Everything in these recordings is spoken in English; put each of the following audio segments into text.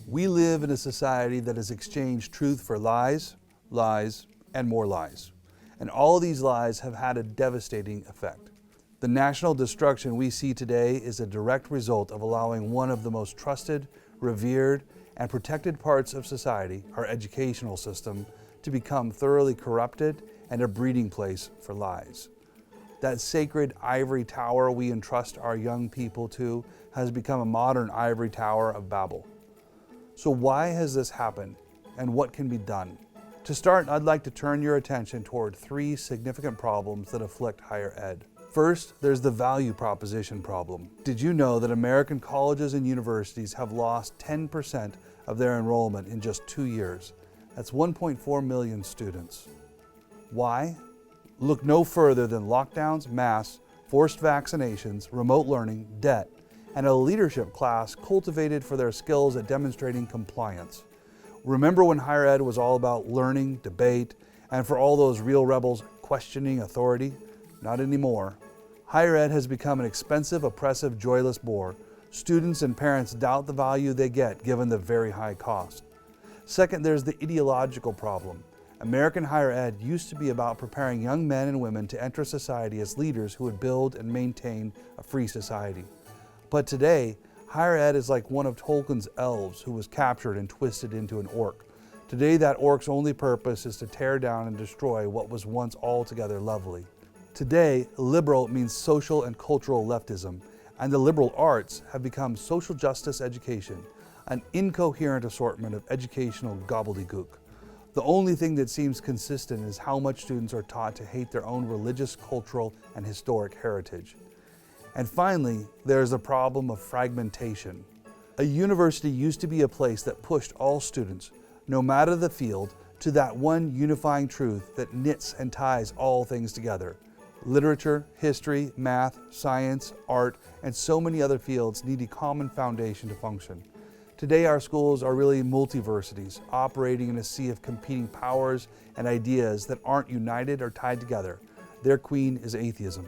We live in a society that has exchanged truth for lies, lies, and more lies. And all these lies have had a devastating effect. The national destruction we see today is a direct result of allowing one of the most trusted, revered, and protected parts of society, our educational system, to become thoroughly corrupted and a breeding place for lies. That sacred ivory tower we entrust our young people to has become a modern ivory tower of Babel. So why has this happened, and what can be done? To start, I'd like to turn your attention toward three significant problems that afflict higher ed. First, there's the value proposition problem. Did you know that American colleges and universities have lost 10% of their enrollment in just 2 years? That's 1.4 million students. Why? Look no further than lockdowns, masks, forced vaccinations, remote learning, debt, and a leadership class cultivated for their skills at demonstrating compliance. Remember when higher ed was all about learning, debate, and for all those real rebels questioning authority? Not anymore. Higher ed has become an expensive, oppressive, joyless bore. Students and parents doubt the value they get given the very high cost. Second, there's the ideological problem. American higher ed used to be about preparing young men and women to enter society as leaders who would build and maintain a free society. But today, higher ed is like one of Tolkien's elves who was captured and twisted into an orc. Today, that orc's only purpose is to tear down and destroy what was once altogether lovely. Today, liberal means social and cultural leftism, and the liberal arts have become social justice education, an incoherent assortment of educational gobbledygook. The only thing that seems consistent is how much students are taught to hate their own religious, cultural, and historic heritage. And finally, there's the problem of fragmentation. A university used to be a place that pushed all students, no matter the field, to that one unifying truth that knits and ties all things together. Literature, history, math, science, art, and so many other fields need a common foundation to function. Today, our schools are really multiversities, operating in a sea of competing powers and ideas that aren't united or tied together. Their queen is atheism.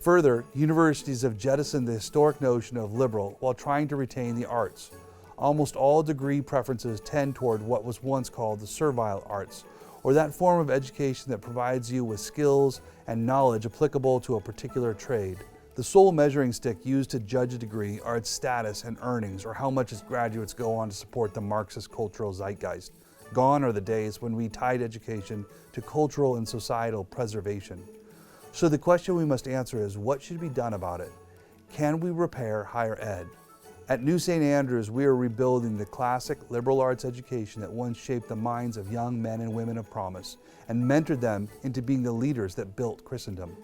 Further, universities have jettisoned the historic notion of liberal while trying to retain the arts. Almost all degree preferences tend toward what was once called the servile arts, or that form of education that provides you with skills and knowledge applicable to a particular trade. The sole measuring stick used to judge a degree are its status and earnings, or how much its graduates go on to support the Marxist cultural zeitgeist. Gone are the days when we tied education to cultural and societal preservation. So the question we must answer is, what should be done about it? Can we repair higher ed? At New St. Andrews, we are rebuilding the classic liberal arts education that once shaped the minds of young men and women of promise and mentored them into being the leaders that built Christendom.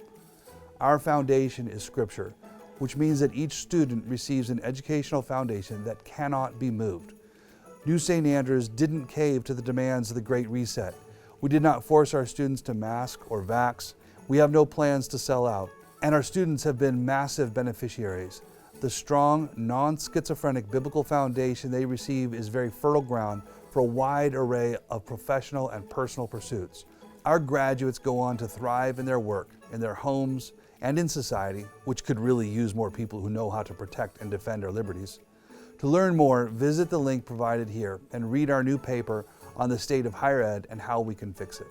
Our foundation is Scripture, which means that each student receives an educational foundation that cannot be moved. New St. Andrews didn't cave to the demands of the Great Reset. We did not force our students to mask or vax. We have no plans to sell out, and our students have been massive beneficiaries. The strong, non-schizophrenic biblical foundation they receive is very fertile ground for a wide array of professional and personal pursuits. Our graduates go on to thrive in their work, in their homes, and in society, which could really use more people who know how to protect and defend our liberties. To learn more, visit the link provided here and read our new paper on the state of higher ed and how we can fix it.